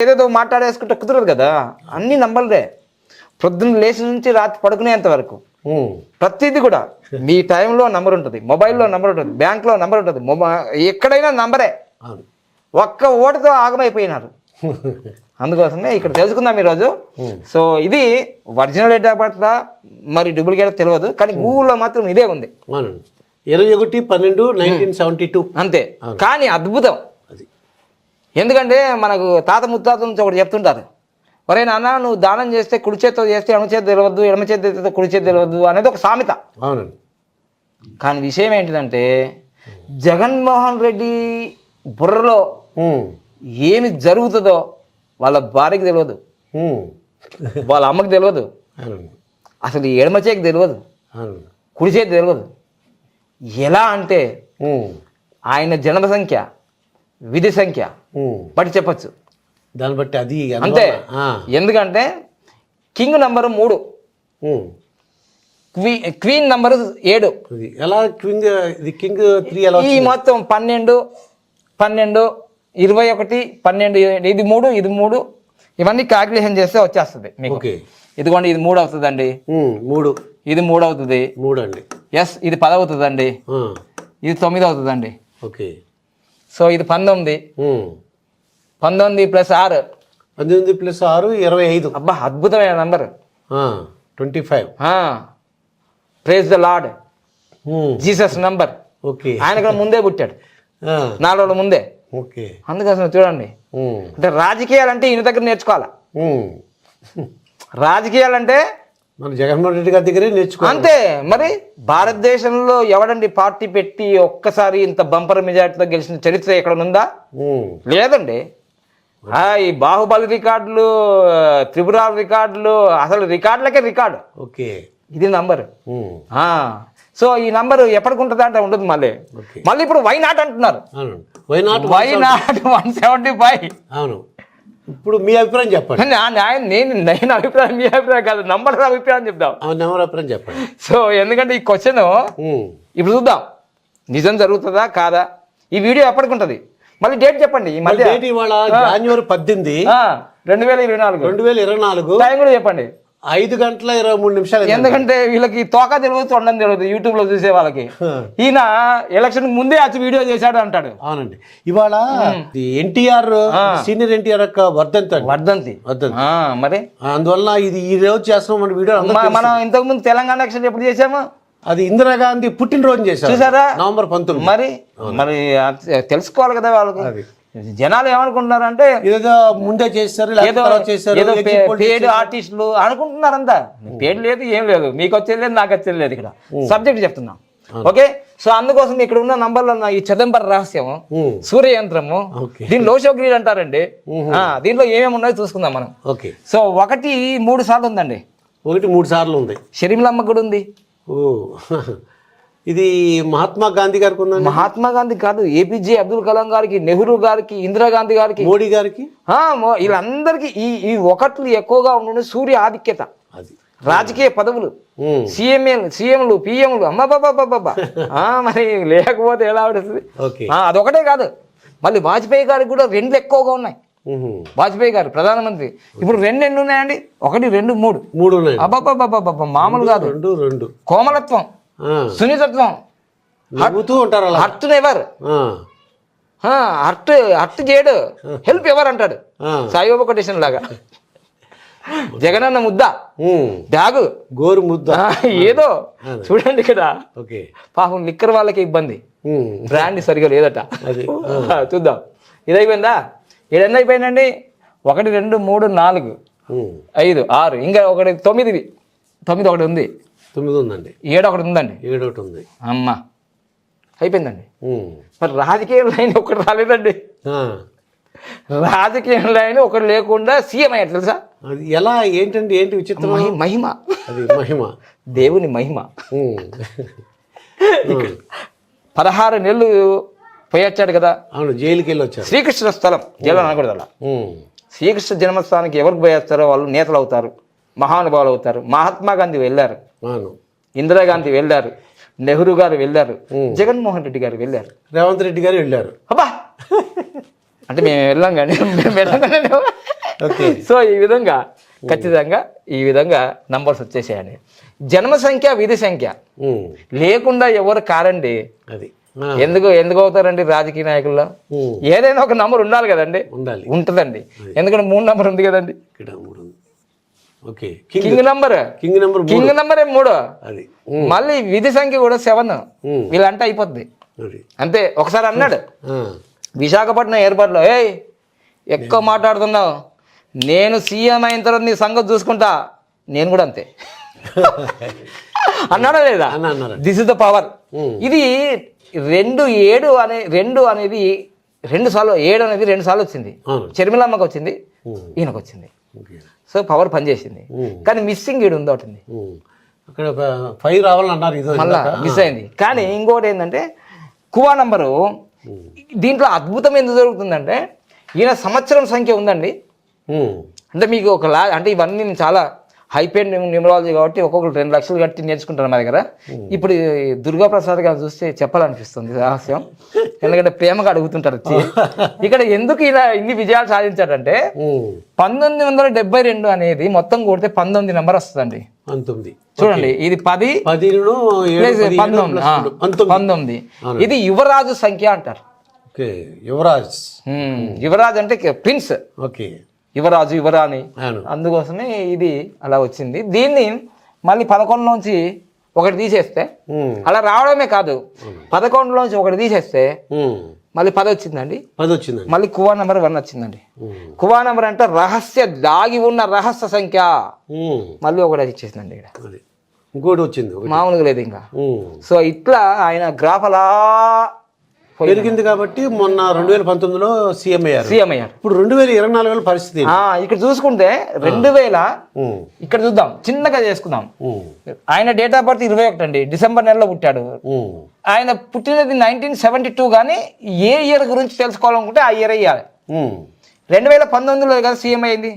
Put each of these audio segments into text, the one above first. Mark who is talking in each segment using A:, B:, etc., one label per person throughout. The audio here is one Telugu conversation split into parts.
A: ఏదేదో మాట్లాడేసుకుంటే కుదరదు కదా, అన్ని నంబర్లే. పొద్దున్న లేచి నుంచి రాత్రి పడుకునేంత వరకు ప్రతిదీ కూడా మీ టైంలో నంబర్ ఉంటుంది, మొబైల్లో నంబర్ ఉంటుంది, బ్యాంక్లో నంబర్ ఉంటుంది, ఎక్కడైనా నంబరే. ఒక్క ఓటుతో ఆగమైపోయినారు. అందుకోసమే ఇక్కడ తెలుసుకుందాం ఈరోజు. సో ఇది ఒరిజినల్ డేట్ ఆఫ్ బర్త్ మరి డూప్లికేట్ తెలియదు, కానీ గూగుల్లో మాత్రం ఇదే ఉంది.
B: 21/12/1972
A: అంతే. కానీ అద్భుతం. ఎందుకంటే మనకు తాత ముత్తాత నుంచి ఒకటి చెప్తుంటారు, ఒరే నాన్న నువ్వు దానం చేస్తే కుడి చేతితో చేస్తే ఎడమ చేతి తెలియవద్దు, ఎడమ చేతి కుడి చేతి తెలియవద్దు అనేది ఒక సామెత.
B: అవునండి.
A: కానీ విషయం ఏంటిదంటే జగన్మోహన్ రెడ్డి బుర్రలో ఏమి జరుగుతుందో వాళ్ళ భార్యకి తెలియదు, వాళ్ళ అమ్మకి తెలియదు, అసలు ఎడమ చేతికి తెలియదు, కుడి చేతి తెలియదు. ఎలా అంటే ఆయన జన్మ సంఖ్య విధి సంఖ్య బట్టి చెప్పచ్చు,
B: దాన్ని బట్టి అది
A: అంతే. ఎందుకంటే కింగ్ నంబరు 3, క్వీన్ నంబరు 7.
B: ఎలా కింగ్ 3 ఎలా
A: ఈ మొత్తం 12 12 21 12 ఇది 3 ఇవన్నీ క్యాల్కులేషన్ చేస్తే వచ్చేస్తుంది మీకు. ఇదిగోండి ఇది 3 అవుతుందండి,
B: 3
A: ఇది 3 అవుతుంది,
B: 3 అండి.
A: ఎస్ ఇది 10 అవుతుందండి, ఇది 9 అవుతుందండి.
B: ఓకే.
A: సో ఇది 19 19 + 6
B: 18 + 6 25.
A: అబ్బా అద్భుతమైన number
B: 25.
A: Praise the Lord Jesus number.
B: Okay.
A: ఆయన కూడా ముందే పుట్టాడు, 4 రోజుల ముందే.
B: ఓకే.
A: అందుకోసం చూడండి, అంటే రాజకీయాలంటే ఈయన దగ్గర నేర్చుకోవాలా. రాజకీయాలంటే
B: మన జగన్మోహన్ రెడ్డి గారి దగ్గరే నేర్చుకోవాలి.
A: అంతే. మరి భారతదేశంలో ఎవడండి పార్టీ పెట్టి ఒక్కసారి ఇంత బంపర్ మెజార్టీతో గెలిచిన చరిత్ర ఎక్కడ ఉందా? లేదండి. ఈ బాహుబలి రికార్డులు, త్రిపుర రికార్డులు, అసలు రికార్డులకే రికార్డు.
B: ఓకే.
A: ఇది నంబర్. సో ఈ నంబర్ ఎప్పటికి ఉంటుంది అంటే ఉంటుంది. మళ్ళీ ఇప్పుడు వై నాట్ అంటున్నారు. Why not 175.
B: అవును. ఇప్పుడు మీ అభిప్రాయం చెప్పండి.
A: నేను అభిప్రాయం మీ అభిప్రాయం కాదు, నంబర్ అభిప్రాయం చెప్దాం.
B: నంబర్ అభిప్రాయం చెప్పండి.
A: సో ఎందుకంటే ఈ క్వశ్చన్ ఇప్పుడు చూద్దాం నిజం జరుగుతుందా కాదా. ఈ వీడియో ఎప్పటికి ఉంటుంది, మళ్ళీ డేట్ చెప్పండి. ఈ మధ్య
B: డేట్ ఇవాళ జనవరి 18 2024
A: టైం కూడా చెప్పండి.
B: 5:23.
A: ఎందుకంటే వీళ్ళకి తోక తెలియదు తొండం తెలియదు యూట్యూబ్ లో చూసే వాళ్ళకి. ఈయన ఎలక్షన్ ముందే వచ్చి వీడియో చేశాడు అంటాడు.
B: అవునండి. ఇవాళ ఎన్టీఆర్ సీనియర్ ఎన్టీఆర్ యొక్క వర్ధంతి.
A: మరి
B: అందువల్ల ఇది ఈ రోజు చేస్తున్నాం మన వీడియో.
A: మనం ఇంతకు ముందు తెలంగాణ ఎలక్షన్ ఎప్పుడు చేసాము,
B: అది ఇందిరాగాంధీ పుట్టినరోజు చేశారు, చూసారా, నవంబర్ 19.
A: మరి తెలుసుకోవాలి కదా వాళ్ళకి. జనాలు ఏమనుకుంటున్నారంటే ఏదో
B: ముందే చేస్తారు,
A: పేడ్ ఆర్టిస్టులు అనుకుంటున్నారంతా. పేడ్ లేదు, ఏం లేదు, మీకు వచ్చేది లేదు, నాకు వచ్చేది లేదు. ఇక్కడ సబ్జెక్ట్ చెప్తున్నాం. ఓకే. సో అందుకోసం ఇక్కడ ఉన్న నంబర్లో ఈ చిదంబర రహస్యము, సూర్యయంత్రము, దీని లోషోగ్రీడ్ అంటారండి. దీంట్లో ఏమేమి ఉన్నాయో చూసుకుందాం మనం.
B: ఓకే.
A: సో 1 3 సార్లు ఉందండి.
B: 1 3 సార్లు ఉంది.
A: షర్మిలమ్మ కూడా ఉంది.
B: ఇది మహాత్మా గాంధీ గారికి ఉందండి.
A: మహాత్మా గాంధీ కాదు, ఏపీజే అబ్దుల్ కలాం గారికి, నెహ్రూ గారికి, ఇందిరాగాంధీ గారికి,
B: మోడీ గారికి,
A: వీళ్ళందరికీ ఈ 1 ఎక్కువగా ఉండే సూర్య ఆధిక్యత. రాజకీయ పదవులు, సీఎంలు, పిఎంలు, అమ్మ బాబా. మరి లేకపోతే ఎలా ఉంటుంది. అదొకటే కాదు, మళ్ళీ వాజ్పేయి గారికి కూడా 2 ఎక్కువగా ఉన్నాయి. వాజ్పేయి గారు ప్రధానమంత్రి. ఇప్పుడు 2 ఎన్ని ఉన్నాయండి? 1 2 3
B: ఉన్నాయి.
A: అబ్బాబాబాబా మామూలు కాదు.
B: 2
A: కోమలత్వం, సున్నితత్వం, హర్ట్ నెవర్, హర్ట్ చేయడు, హెల్ప్ ఎవర్ అంటాడు సాయిబాబా కొటేషన్ లాగా. జగనన్న ముద్ద, బ్యాగు గోరు ముద్ద, ఏదో చూడండి ఇక్కడ. పాపం లిక్కర్ వాళ్ళకి ఇబ్బంది, బ్రాండ్ సరిగా లేదట. చూద్దాం. ఇది అయిపోయిందా? ఇది ఎన్ని అయిపోయిందండి? 1 2 3 4 5 6 ఇంకా 1 9 ఒకటి ఉంది.
B: 9 ఉందండి.
A: 7 ఒకటి ఉందండి.
B: 7 ఒకటి ఉంది.
A: అమ్మా అయిపోయిందండి. మరి రాజకీయ లైన్ ఒకటి రాలేదండి. రాజకీయ లైన్ ఒకటి లేకుండా సీఎం అయ్యారు తెలుసా?
B: ఎలా ఏంటండి? ఏంటి విచిత్రం?
A: మహిమ,
B: అది మహిమ,
A: దేవుని మహిమ. 16 నెలలు పోయొచ్చాడు కదా.
B: అవును, జైలుకి వెళ్ళి వచ్చారు.
A: శ్రీకృష్ణ స్థలం, జైలు అనకూడదు అలా. శ్రీకృష్ణ జన్మస్థానానికి ఎవరికి పోయేస్తారో వాళ్ళు నేతలు అవుతారు, మహానుభావులు అవుతారు. మహాత్మా గాంధీ వెళ్ళారు, ఇందిరాగాంధీ వెళ్ళారు, నెహ్రూ గారు వెళ్ళారు, జగన్మోహన్ రెడ్డి గారు వెళ్ళారు,
B: రేవంత్ రెడ్డి గారు వెళ్ళారు.
A: అబ్బా అంటే మేము వెళ్ళాం కానీ మేము వెళ్ళాం కానీ
B: ఓకే.
A: సో ఈ విధంగా ఖచ్చితంగా ఈ విధంగా నంబర్స్ వచ్చేసాయండి. జన్మ సంఖ్య విధి సంఖ్య లేకుండా ఎవరు కారండి.
B: అది
A: ఎందుకు అవుతారండి రాజకీయ నాయకుల్లో? ఏదైనా ఒక నంబర్ ఉండాలి కదండి. ఉంటుందండి, ఎందుకంటే 3 నంబర్ ఉంది కదండి. కింగ్ నంబరే 3,
B: అది
A: మళ్ళీ విధి సంఖ్య కూడా 7. వీళ్ళంటే అయిపోద్ది అంతే. ఒకసారి అన్నాడు విశాఖపట్నం ఎయిర్పోర్ట్లో, ఏయ్ ఎక్కువ మాట్లాడుతున్నావు, నేను సీఎం అయిన తర్వాత నీ సంగతి చూసుకుంటా. నేను కూడా అంతే అన్నాడా లేదా? This is the power. ఇది 2 అనేది 2 సార్లు 7 అనేది 2 సార్లు వచ్చింది. చెర్మిలమ్మకి వచ్చింది, ఈయనకు వచ్చింది. సో పవర్ పనిచేసింది. కానీ మిస్సింగ్ ఈడు ఉంది ఒకటి,
B: అక్కడ 5 రావాలన్నారు,
A: మళ్ళా మిస్ అయింది. కానీ ఇంకోటి ఏంటంటే కువా నంబరు దీంట్లో అద్భుతం ఎందుకు జరుగుతుందంటే ఈయన సంవత్సరం సంఖ్య ఉందండి. అంటే మీకు అంటే ఇవన్నీ నేను చాలా హైపెయిడ్ న్యూమరాలజీ కాబట్టి ఒక్కొక్కరు 2 లక్షలు కట్టి నేర్చుకుంటారు మా దగ్గర. ఇప్పుడు దుర్గాప్రసాద్ గారు చూస్తే చెప్పాలనిపిస్తుంది రహస్యం, ఎందుకంటే ప్రేమగా అడుగుతుంటారు వచ్చి. ఇక్కడ ఎందుకు ఇలా ఇన్ని విజయాలు సాధించాడంటే 1972 అనేది మొత్తం కొడితే 19 నెంబర్ వస్తుందండి. చూడండి, ఇది 10 19. ఇది యువరాజు సంఖ్య అంటారు. యువరాజ్ అంటే ప్రిన్స్, యువరాజు యువరాణి, అందుకోసమే ఇది అలా వచ్చింది. దీన్ని మళ్ళీ 11లోంచి 1 తీసేస్తే అలా రావడమే కాదు, 11లోంచి 1 తీసేస్తే మళ్ళీ 10 వచ్చిందండి. మళ్ళీ కువా నెంబర్ 1 వచ్చిందండి. కువా నెంబర్ అంటే దాగి ఉన్న రహస్య సంఖ్య. మళ్ళీ 1 ఇచ్చేసిందండి. ఇక్కడ
B: ఇంకోటి వచ్చింది,
A: మామూలుగా లేదు ఇంకా. సో ఇట్లా ఆయన గ్రాఫ్ అలా
B: పెరిగింది. కాబట్టి మొన్న 2019లో సీఎం అయ్యారు. ఇప్పుడు 2024 పరిస్థితి
A: ఇక్కడ చూసుకుంటే 2000 ఇక్కడ చూద్దాం, చిన్నగా చేసుకుందాం. ఆయన డేట్ ఆఫ్ బర్త్ 21 అండి, డిసెంబర్ నెలలో పుట్టాడు. ఆయన పుట్టినది 1972. కానీ ఏ ఇయర్ గురించి తెలుసుకోవాలనుకుంటే ఆ ఇయర్ అయ్యాలి. 2019లో కదా సీఎం అయింది,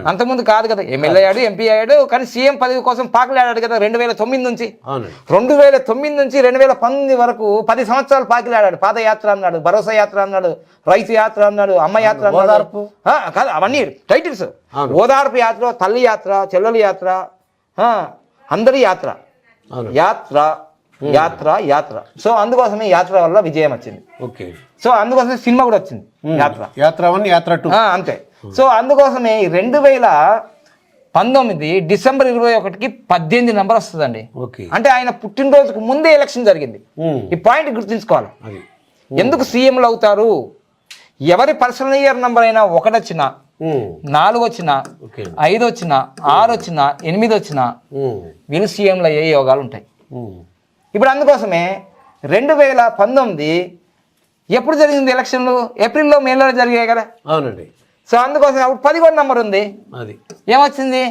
A: అంతకుముందు కాదు కదా. ఎమ్మెల్యే అయ్యాడు, ఎంపీ అయ్యాడు, కానీ సీఎం పదవి కోసం పాకులాడాడు కదా 2009 నుంచి. 2009 నుంచి 2019 వరకు 10 సంవత్సరాలు పాకిలాడాడు. పాదయాత్ర అన్నాడు, భరోసా యాత్ర అన్నాడు, రైతు యాత్ర అన్నాడు, అమ్మ యాత్ర అన్నాడు. కాదు, అవన్నీ టైటిల్స్. ఓదార్పు యాత్ర, తల్లి యాత్ర, చెల్లెల యాత్ర, అందరి యాత్ర, యాత్ర యాత్ర యాత్ర. సో అందుకోసమే యాత్ర వల్ల విజయం వచ్చింది. సో అందుకోసమే సినిమా కూడా వచ్చింది, యాత్ర 1 యాత్ర 2 అంతే. సో అందుకోసమే 2019 డిసెంబర్ 21కి 18 నెంబర్ వస్తుందండి. అంటే ఆయన పుట్టినరోజుకు ముందే ఎలక్షన్ జరిగింది. ఈ పాయింట్ గుర్తుంచుకోవాలి. ఎందుకు సీఎంలు అవుతారు? ఎవరి పర్సనల్ ఇయర్ నెంబర్ అయినా 1 వచ్చినా, 4 వచ్చినా, 5 వచ్చినా, 6 వచ్చినా, 8 వచ్చినా వీళ్ళు సీఎంలు అయ్యే యోగాలు ఉంటాయి. ఇప్పుడు అందుకోసమే 2019 ఎప్పుడు జరిగింది ఎలక్షన్లు? ఏప్రిల్లో, మేలో జరిగాయి కదా.
B: అవునండి.
A: సో అందుకోసం అప్పుడు 11 నెంబర్ ఉంది. ఏమొచ్చింది?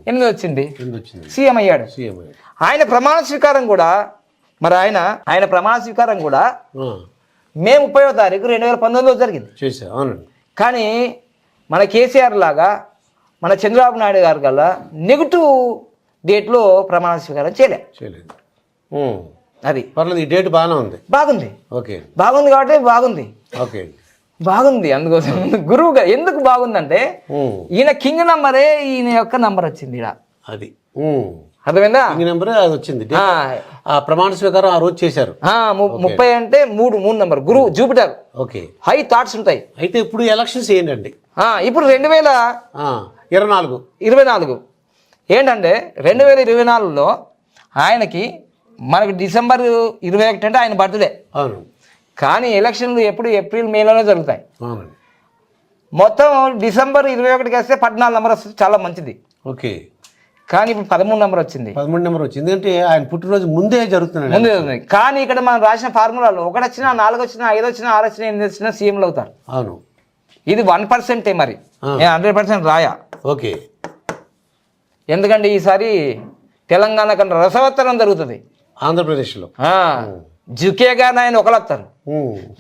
A: 8 వచ్చింది. సీఎం అయ్యాడు. ఆయన ప్రమాణ స్వీకారం కూడా ఆయన ప్రమాణ స్వీకారం కూడా మే 30వ తారీఖు 2019లో జరిగింది. కానీ మన కేసీఆర్ లాగా, మన చంద్రబాబు నాయుడు గారు గల్లా నెగిటివ్ డేట్లో ప్రమాణ స్వీకారం చేయలేదు. అది
B: పర్లేదు, ఈ డేట్ బాగానే ఉంది.
A: బాగుంది కాబట్టి బాగుంది. అందుకోసం గురువు గారు ఎందుకు బాగుందంటే ఈయన కింగ్ నంబరే ఈయన యొక్క నంబర్ వచ్చింది.
B: అది
A: అర్థమైందా?
B: నంబర్ అది వచ్చింది. ప్రమాణ స్వీకారం ఆ రోజు చేశారు.
A: 30 అంటే 3 నంబర్, గురువు జూపిటర్. హై థాట్స్ ఉంటాయి.
B: అయితే ఇప్పుడు ఎలక్షన్స్ ఏంటండి?
A: ఇప్పుడు 2024 ఏంటంటే 2024లో ఆయనకి, మనకి డిసెంబర్ 21 అంటే ఆయన బర్త్డే. కానీ ఎలక్షన్లు ఎప్పుడు ఏప్రిల్ మేలోనే జరుగుతాయి. మొత్తం డిసెంబర్ 21కి వస్తే 14 నెంబర్ వస్తుంది, చాలా మంచిది. కానీ ఇప్పుడు 13 నెంబర్ వచ్చింది.
B: 13 నెంబర్ వచ్చింది అంటే ఆయన పుట్టినరోజు ముందే జరుగుతుంది.
A: కానీ ఇక్కడ మనం రాసిన ఫార్ములాలో 1 వచ్చినా, 4 వచ్చినా, 5 వచ్చినా, 6 వచ్చినా, 8 వచ్చినా సీఎంలు అవుతారు. ఇది 1% మరి, 100% రాయా. ఎందుకంటే ఈసారి తెలంగాణ కన్నా రసవత్తరం జరుగుతుంది.
B: ఆంధ్రప్రదేశ్లో
A: జుకేగానే ఆయన ఒకరు వస్తారు,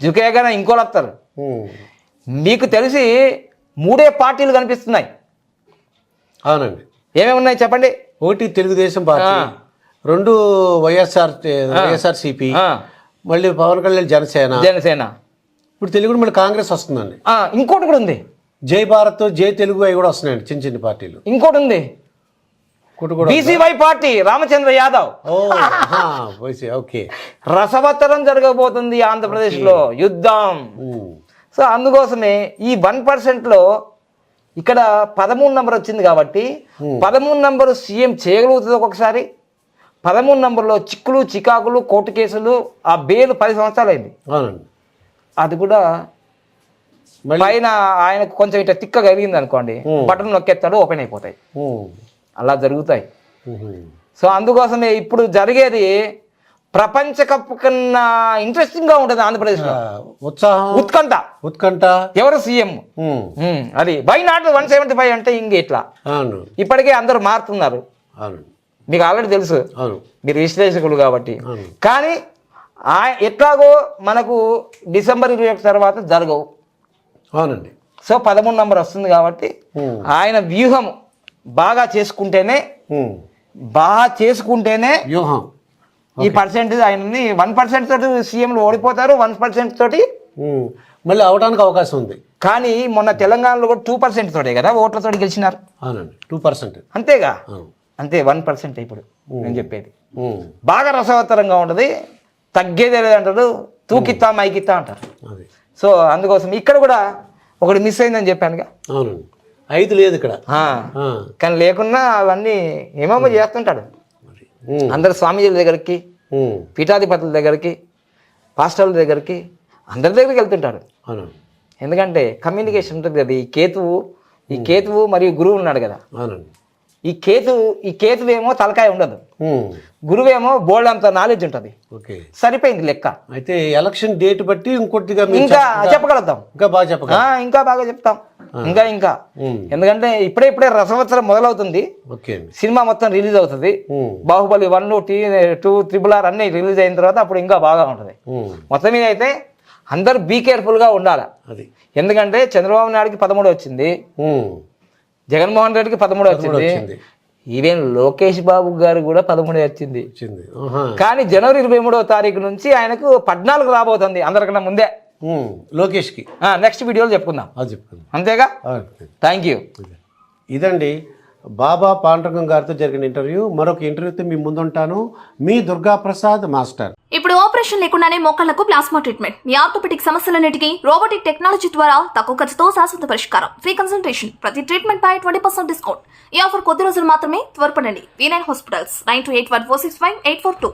A: జుకేగానే ఇంకోళ్ళు వస్తారు. మీకు తెలిసి 3 పార్టీలు కనిపిస్తున్నాయి.
B: అవునండి.
A: ఏమేమి ఉన్నాయి చెప్పండి?
B: 1 తెలుగుదేశం పార్టీ, 2 వైఎస్ఆర్సీపీ, మళ్ళీ పవన్ కళ్యాణ్ జనసేన, ఇప్పుడు తెలుగు మళ్ళీ కాంగ్రెస్ వస్తుందండి.
A: ఇంకోటి కూడా ఉంది,
B: జై భారత్, జై తెలుగు అవి కూడా వస్తున్నాయండి, చిన్న చిన్న పార్టీలు.
A: ఇంకోటి ఉంది, BCY party Ramachandra Yadav.
B: Okay,
A: రసవత్తరం జరగబోతుంది ఆంధ్రప్రదేశ్ లో, యుద్ధం. సో అందుకోసమే ఈ 1%లో ఇక్కడ 13 నంబర్ వచ్చింది కాబట్టి 13 నంబరు సీఎం చేయగలుగుతుంది ఒక్కొక్కసారి. 13 నంబర్లో చిక్కులు చికాకులు కోర్టు కేసులు, ఆ బెయిల్ 10 సంవత్సరాలు అయింది. అది కూడా పైన ఆయనకు కొంచెం ఇట్లా తిక్క కలిగింది అనుకోండి, బటన్ నొక్కేస్తాడు, ఓపెన్ అయిపోతాయి, అలా జరుగుతాయి. సో అందుకోసమే ఇప్పుడు జరిగేది ప్రపంచ కప్ కన్నా ఇంట్రెస్టింగ్ గా ఉంటుంది ఆంధ్రప్రదేశ్ లో. ఉత్కంఠ ఎవరు సీఎం, అది వై నాట్ 175 అంటే ఇంక ఇట్లా. ఇప్పటికే అందరూ మారుతున్నారు, మీకు ఆల్రెడీ తెలుసు, మీరు విశ్లేషకులు కాబట్టి. కానీ ఎట్లాగో మనకు డిసెంబర్ 21 తర్వాత జరగవు.
B: అవునండి.
A: సో 13 నంబర్ వస్తుంది కాబట్టి ఆయన వ్యూహం బాగా చేసుకుంటేనే
B: వ్యూహం
A: ఈ పర్సెంటేజ్ ఆయనని 1% తోటి సీఎంలు ఓడిపోతారు, 1% తోటి
B: మళ్ళీ అవడానికి అవకాశం ఉంది.
A: కానీ మొన్న తెలంగాణలో కూడా 2% తోటే కదా ఓట్లతో గెలిచినారు.
B: అవునండి, 2%.
A: అంతేగా, అంతే 1% ఇప్పుడు నేను చెప్పేది. బాగా రసవత్తరంగా ఉంటుంది, తగ్గేదే లేదంటారు, తూకిత్తా మైకిత్తా అంటారు. సో అందుకోసం ఇక్కడ కూడా ఒకటి మిస్ అయిందని చెప్పానుగా.
B: అవునండి, 5 లేదు ఇక్కడ.
A: కానీ లేకున్నా అవన్నీ ఏమేమో చేస్తుంటాడు. అందరు స్వామీజీల దగ్గరికి, పీఠాధిపతుల దగ్గరికి, పాస్టర్ల దగ్గరికి, అందరి దగ్గరికి వెళ్తుంటాడు. ఎందుకంటే కమ్యూనికేషన్ ఉంటుంది కదా. ఈ కేతువు మరియు గురువు ఉన్నాడు కదా. ఈ కేతువేమో తలకాయ ఉండదు, గురువేమో బోల్డ్ అంత నాలెడ్జ్ ఉంటుంది. సరిపోయింది లెక్క.
B: అయితే ఎలక్షన్ డేట్ బట్టి ఇంకొద్దిగా
A: ఇంకా చెప్పగలుగుతాం, ఇంకా బాగా చెప్తాం. ఇంకా ఎందుకంటే ఇప్పుడే రసవత్సరం మొదలవుతుంది. సినిమా మొత్తం రిలీజ్ అవుతుంది. బాహుబలి 1, 2, RRR అన్ని రిలీజ్ అయిన తర్వాత అప్పుడు ఇంకా బాగా ఉంటుంది. మొత్తం మీద అయితే అందరూ బీ కేర్ఫుల్ గా ఉండాలి. ఎందుకంటే చంద్రబాబు నాయుడుకి 13 వచ్చింది, జగన్మోహన్ రెడ్డికి 13 వచ్చింది, ఈవెన్ లోకేష్ బాబు గారు కూడా 13 వచ్చింది. కానీ జనవరి 23వ తారీఖు నుంచి ఆయనకు 14 రాబోతుంది, అందరికన్నా ముందే
B: లోకేష్ కి.
A: నెక్స్ట్ వీడియోలో చెప్పుకుందాం, అంతేగా. Thank you.
B: ఇదండి బాబా పాండురంగం గారితో జరిగిన ఇంటర్వ్యూ. మరొక ఇంటర్వ్యూతో మీ ముందుంటాను, మీ దుర్గా ప్రసాద్ మాస్టర్.
C: ఇప్పుడు ఆపరేషన్ లేకుండానే మోకాళ్లకు ప్లాస్మా ట్రీట్మెంట్, మీ ఆర్థోపెటిక్ సమస్యలన్నిటికీ రోబోటిక్ టెక్నాలజీ ద్వారా తక్కువ ఖర్చుతో శాశ్వత పరిష్కారం, ఫ్రీ కన్సల్టేషన్, ప్రతి ట్రీట్మెంట్ పై 20% డిస్కౌంట్. ఈ ఆఫర్ కొద్ది రోజులు మాత్రమే, త్వరపడండి. V9 hospitals 9281465842.